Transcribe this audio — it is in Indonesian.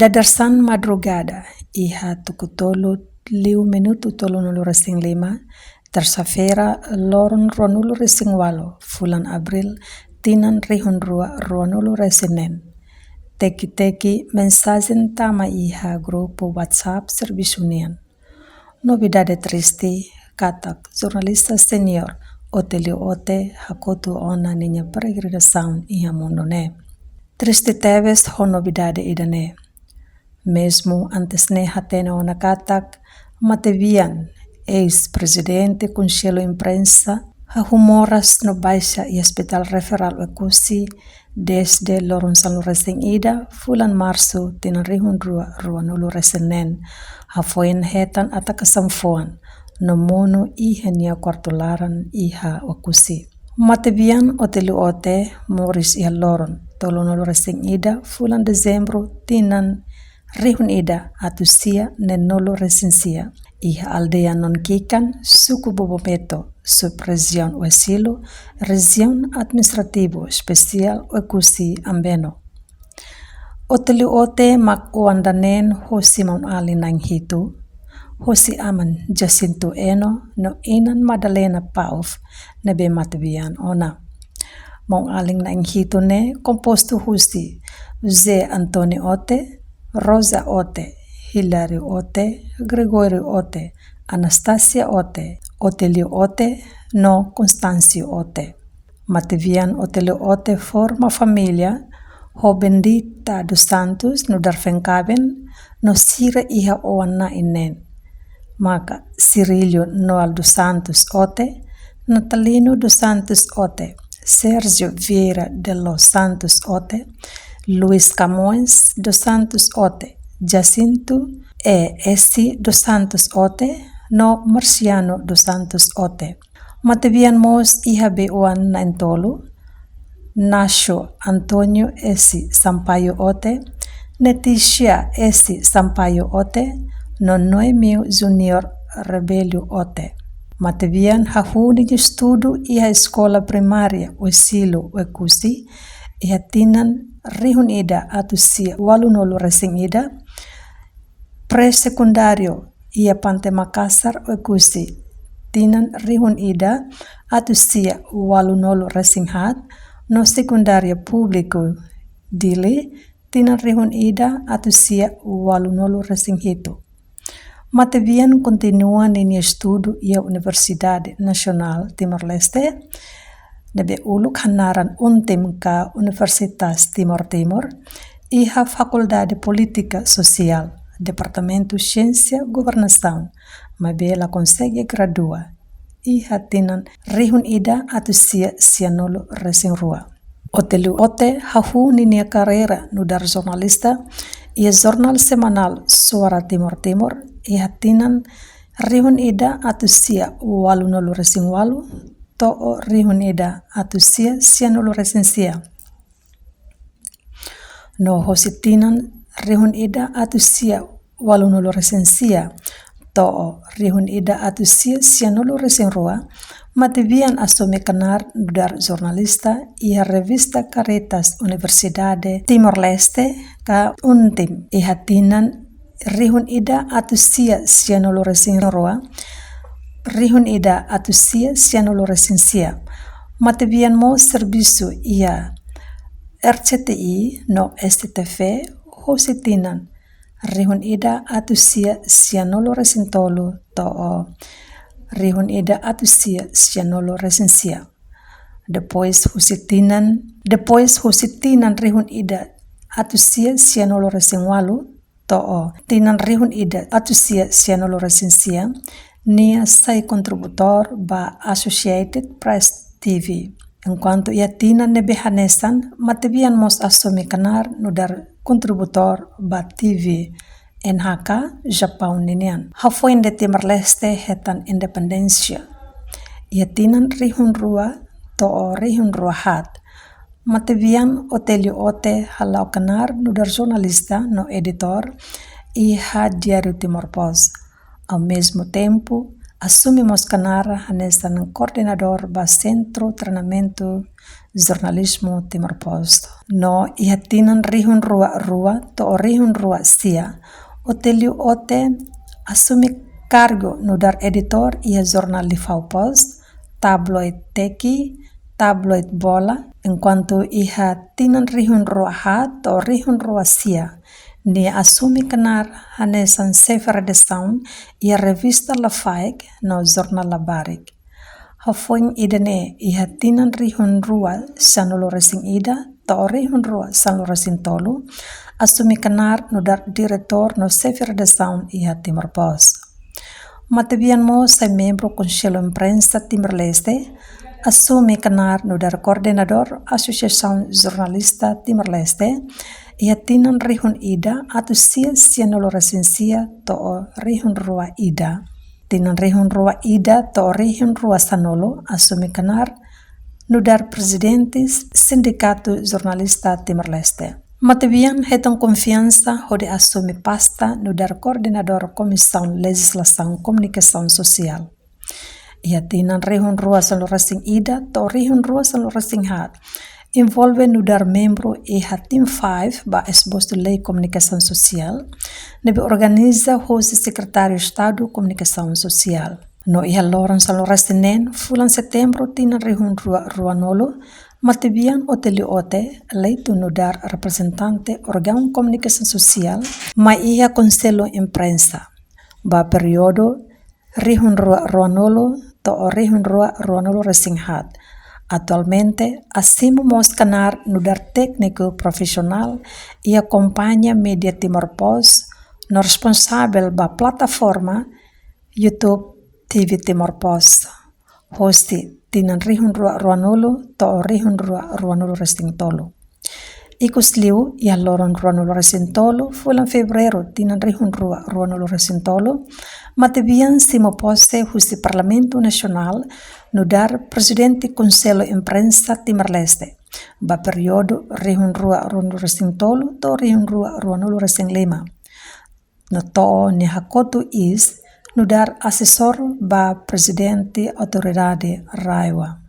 Dadarsan madrugada, iha tukutolu 5:35, terça-feira, loron ronulu resing walo, fulan Abril, tinan rihun rua ronulu resinen. Teki-teki mensagem tama iha grupo WhatsApp Serviço União. Novidade triste, katak jornalista senior Otelio Ote hakotu ona ninya peregrinação iha mundo ne. Triste teves ho novidade idane. Mesmo antes ne hatene ona katak, Matevian, ex-presidente Conselho Imprensa, humoras no baixa e Hospital Referral Ekusi desde Lorong San Resing Ida, fulan Março, tinan rihun rua nulu resenen, hafoin hetan atakasamfuan, no mono iha nia kwartularan iha Ekusi. Matevian Otelio Ote, Moris iha Loron, tolo nulu resing Ida, fulan Dezembro, tinan rihun ida atusia nenolo resensia. Iha aldea non kikan suku bobometo sub região Uesilo, região administrativo especial Ekusi Ambeno. Otelio Ote mak oandanen hosi maun ali nang hitu, hosi aman Jacinto Eno no inan Madalena Pauf nebe Matevian ona. Maun aling nang hitu ne komposto hosi José Antonio Ote, Rosa Ote, Hilario Ote, Gregorio Ote, Anastasia Ote, Otelio Ote, no Constancio Ote. Matevian Otelio Ote forma família, ho bendita dos santos no darfenkaben, no sira iha oana inen. Maka Cirilio Noal dos Santos Ote, Natalino dos Santos Ote, Sergio Vieira de los Santos Ote, Luis Camões dos Santos Ote, Jacinto e Esti dos Santos Ote, no Marciano dos Santos Ote. Matevian mos iha beuan na entolo, Nasho Antonio Esi Sampaio Ote, Neticia Esi Sampaio Ote, no Noemio Junior Rebelio Ote. Matevian hahuni de estudo iha escola primária Uesilo Ekusi, iha tinan rihun ida atusia walunolu resing ida, pre-sekundario ia Pante Makassar Ekusi, tinan rihun ida atusia walunolu resing hat, no sekundaria público Dili, tinan rihun ida atusia walunolu resing hitu. Matevian continua nini estudo ia Universidade Nacional Timor-Leste, nebe uluk hanaran untim ka Universitas Timor-Timor, iha Faculdade Política Social, Departamento Ciência Governação, mabela consegue gradua, iha tinan rihun ida atusia sianolo resing rua. Otelio Ote hahu ninia carreira no dar jornalista, ia jornal semanal Suara Timor-Timor, iha tinan rihun ida atusia walunolo resing walu, to'o rihun ida atusia sianolo resensia. No hositinan rihun ida atusia walunolo resensia, to'o rihun ida atusia sianolo resenrua, Matevian asome kanar dar jornalista iha revista Caritas Universidade Timor-Leste ka untim iha tinan rihun ida atusia sianolo resenrua, rihun ida atusia sianolo resensia. Matevian mo serviço ia RCTI no STTV hositinan rihun ida atusia sianolo resentolo to'o rihun ida atusia sianolo resensia. Depois hositinan rihun ida atusia sianolo resenwalu to'o tinan rihun ida atusia sianolo resensia, nia sai contributor ba Associated Press TV. Enquanto ia tina nebe hanesan, Matevian mos asome kanar no dar contributor ba TV NHK Japão ninian. Hafoin de Timor-Leste hetan independencia. Ia tinan rihun rua to'o rihun rua hat. Matevian Otelio Ote halau kanar no dar jornalista no editor iha Diário Timor Post. Ao mesmo tempo, assumimos canara hanesan coordenador ba Centro Treinamento Jornalismo Timor Posto. No ihatinan rihun rua to rihun rua sia, oteliu ote assumi cargo no dar editor ia jornal di Fau Post, tabloid teki, tabloid bola, enquanto ihatinan rihun rua hat to rihun rua sia, ni assumi canar hanesan sefer de sound ia revista la faik no jornal la barik. Hafoing idane ihatinan rihun rua sanolo resing ida to rihun rua sanolo resing tolu assumi canar no dar diretor no sefer de sound iha Timor Post. Matabian mo sa membro Conselho Imprensa Timor-Leste assumi canar no dar coordenador Associação Jornalista Timor-Leste ihatinan rihun ida atau sia nolo resensia to rihun rua ida. Tinan rihun rua ida to rihun rua sanolo assumi canar no dar presidentes Sindicato Jornalista Timor-Leste. Matabian hetang confiança hode assumi pasta no dar coordenador Comissão Legislação Comunicação Social. Ihatinan rihun rua sanolo resing ida to rihun rua sanolo resing hat. Envolve no dar membro Team 5 ba esbosto Lei Comunicação Social, nebe organiza hoje Secretário de Estado Comunicação Social. No iha loran salo resinen, fulan setembro tina rihun rua nolo, matabian oteli ote, leitu no dar representante Órgão Comunicação Social, ma iha Conselho Imprensa, ba periodo rihun rua nolo to rihun rua nolo resing hat. Atualmente, assumimos canar no dar técnico profissional e acompanha Media Timor Post no responsável ba plataforma YouTube TV Timor Post. Hosti tinan rihun rua nolo to rihun rua nolo resting tolo. Ikus liu ia loron rua nolo resting tolo fulan febrero tinan rihun rua nolo resting tolo. Matabian simo poste husi Parlamento Nacional no dar Presidente Conselho Imprensa Timor-Leste, ba periodo rihun rua nolo resting tolo to rihun rua nolo resting lima. No to ni hakotu is no dar assessor ba Presidente Autoridade Raiwa.